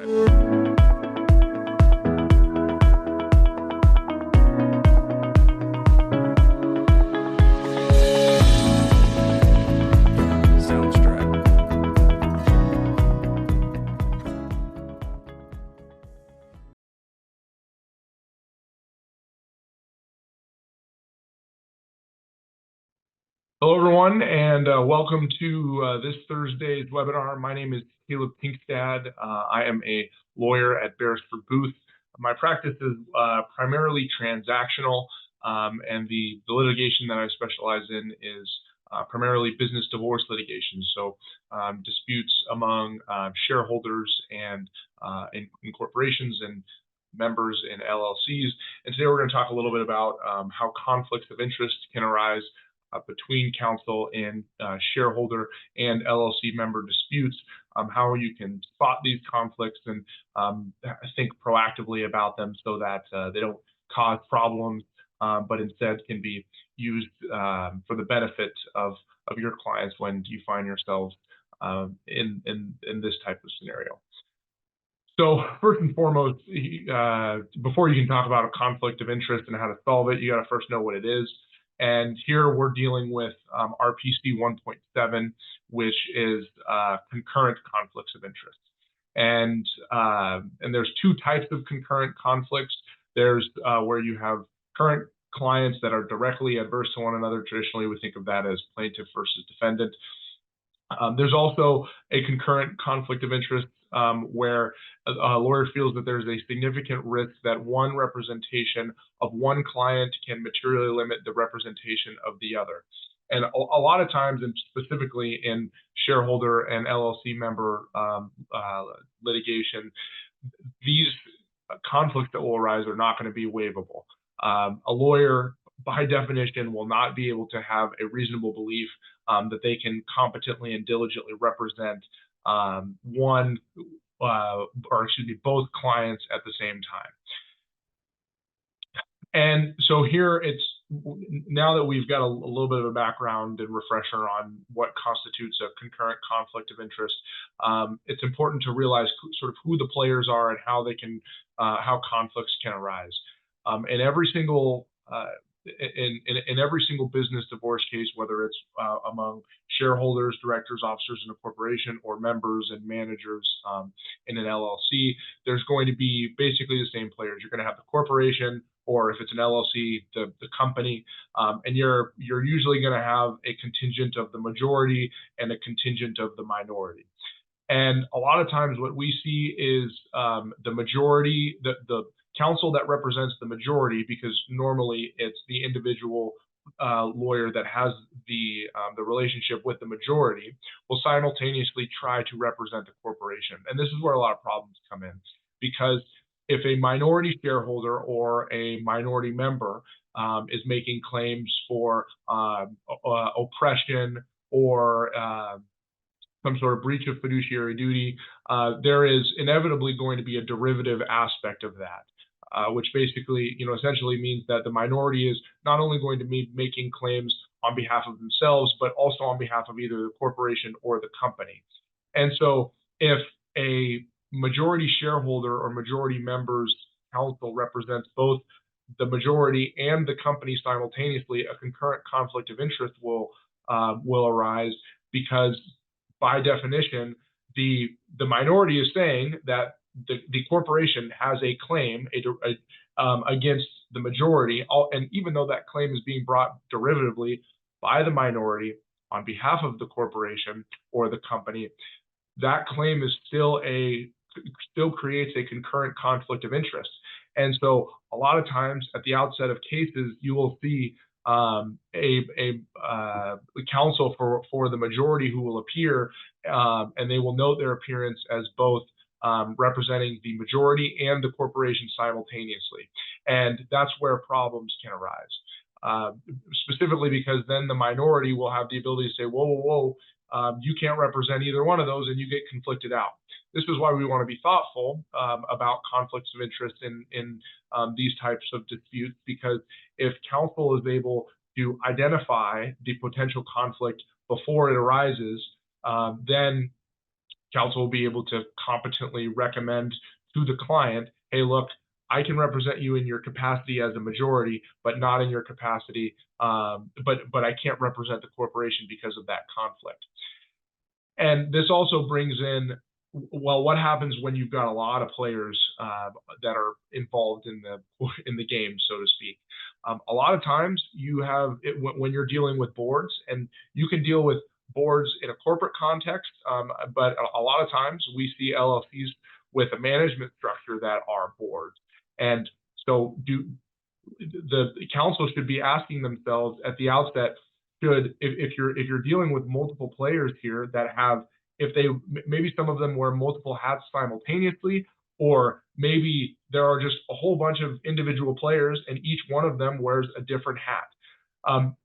Hello, everyone, and welcome to this Thursday's webinar. My name is Calbe Tingstad. I am a lawyer at Beresford Booth. My practice is primarily transactional, and the litigation that I specialize in is primarily business divorce litigation, so disputes among shareholders and in corporations and members in LLCs. And today we're going to talk a little bit about how conflicts of interest can arise between counsel and shareholder and LLC member disputes, how you can spot these conflicts and think proactively about them so that they don't cause problems, but instead can be used for the benefit of your clients when you find yourselves in this type of scenario. So first and foremost, before you can talk about a conflict of interest and how to solve it, you got to first know what it is. And here we're dealing with RPC 1.7, which is concurrent conflicts of interest. And there's two types of concurrent conflicts. There's where you have current clients that are directly adverse to one another. Traditionally, we think of that as plaintiff versus defendant. There's also a concurrent conflict of interest where a lawyer feels that there's a significant risk that one representation of one client can materially limit the representation of the other. And a lot of times, and specifically in shareholder and LLC member litigation, these conflicts that will arise are not going to be waivable. A lawyer, by definition, will not be able to have a reasonable belief that they can competently and diligently represent both clients at the same time. And so here now that we've got a little bit of a background and refresher on what constitutes a concurrent conflict of interest, it's important to realize sort of who the players are and how how conflicts can arise. In every single business divorce case, whether it's among shareholders, directors, officers in a corporation, or members and managers in an LLC, there's going to be basically the same players. You're going to have the corporation, or if it's an LLC, the company, and you're usually going to have a contingent of the majority and a contingent of the minority. And a lot of times what we see is the majority, the counsel that represents the majority, because normally it's the individual lawyer that has the relationship with the majority, will simultaneously try to represent the corporation. And this is where a lot of problems come in, because if a minority shareholder or a minority member is making claims for oppression or some sort of breach of fiduciary duty, there is inevitably going to be a derivative aspect of that. Which basically, essentially means that the minority is not only going to be making claims on behalf of themselves, but also on behalf of either the corporation or the company. And so if a majority shareholder or majority members counsel represents both the majority and the company simultaneously, a concurrent conflict of interest will arise, because by definition, the minority is saying that the corporation has a claim against the majority, and even though that claim is being brought derivatively by the minority on behalf of the corporation or the company, that claim is still creates a concurrent conflict of interest. And so a lot of times at the outset of cases, you will see a counsel for the majority who will appear, and they will note their appearance as both representing the majority and the corporation simultaneously. And that's where problems can arise, specifically because then the minority will have the ability to say, whoa, you can't represent either one of those, and you get conflicted out. This is why we want to be thoughtful about conflicts of interest in these types of disputes, because if counsel is able to identify the potential conflict before it arises, then counsel will be able to competently recommend to the client, hey, look, I can represent you in your capacity as a majority, but not in your capacity, but I can't represent the corporation because of that conflict. And this also brings in, well, what happens when you've got a lot of players that are involved in the game, so to speak? A lot of times you have it, when you're dealing with boards, and you can deal with boards in a corporate context, but a lot of times we see LLCs with a management structure that are boards. And so the council should be asking themselves at the outset, if you're dealing with multiple players here that have, if they, maybe some of them wear multiple hats simultaneously, or maybe there are just a whole bunch of individual players and each one of them wears a different hat.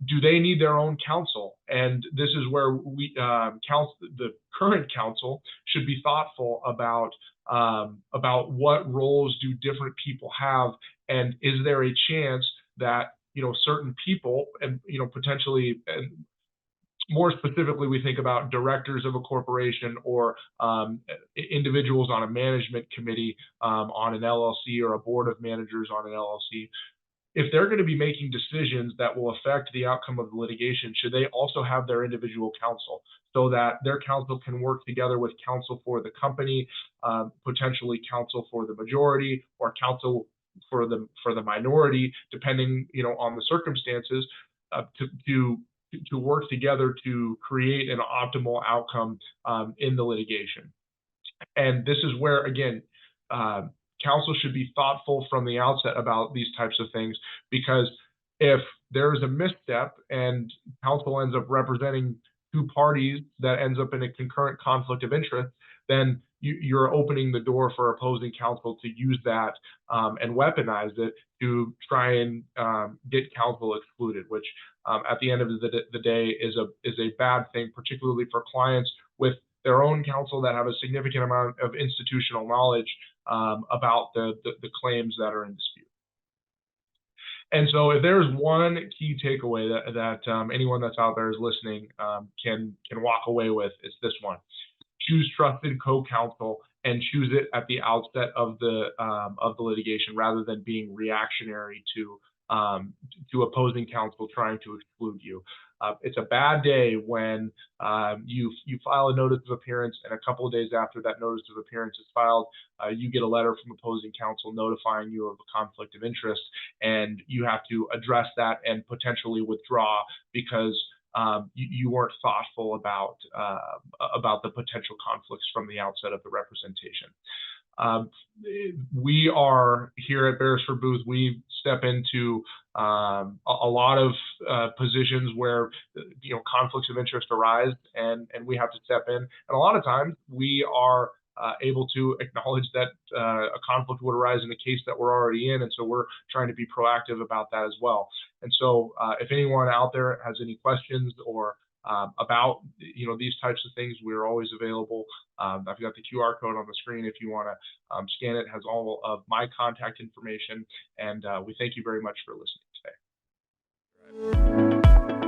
Do they need their own counsel? And this is where the current counsel should be thoughtful about what roles do different people have, and is there a chance that certain people, and potentially, and more specifically, we think about directors of a corporation, or individuals on a management committee on an LLC, or a board of managers on an LLC. If they're going to be making decisions that will affect the outcome of the litigation, should they also have their individual counsel, so that their counsel can work together with counsel for the company, potentially counsel for the majority, or counsel for the minority, depending on the circumstances, to work together to create an optimal outcome in the litigation. And this is where, again, counsel should be thoughtful from the outset about these types of things, because if there is a misstep and counsel ends up representing two parties that ends up in a concurrent conflict of interest, then you're opening the door for opposing counsel to use that and weaponize it to try and get counsel excluded, which at the end of the day is a bad thing, particularly for clients with their own counsel that have a significant amount of institutional knowledge about the claims that are in dispute. And so if there's one key takeaway that anyone that's out there is listening can walk away with, it's this one: choose trusted co-counsel, and choose it at the outset of the litigation, rather than being reactionary to opposing counsel trying to exclude you. It's a bad day when you file a notice of appearance, and a couple of days after that notice of appearance is filed, you get a letter from opposing counsel notifying you of a conflict of interest, and you have to address that and potentially withdraw because you weren't thoughtful about the potential conflicts from the outset of the representation. We are here at Beresford Booth. We step into a lot of positions where conflicts of interest arise, and we have to step in. And a lot of times we are able to acknowledge that a conflict would arise in the case that we're already in, and so we're trying to be proactive about that as well. And so if anyone out there has any questions or about these types of things, we're always available. I've got the QR code on the screen if you want to scan it. It has all of my contact information, and we thank you very much for listening today.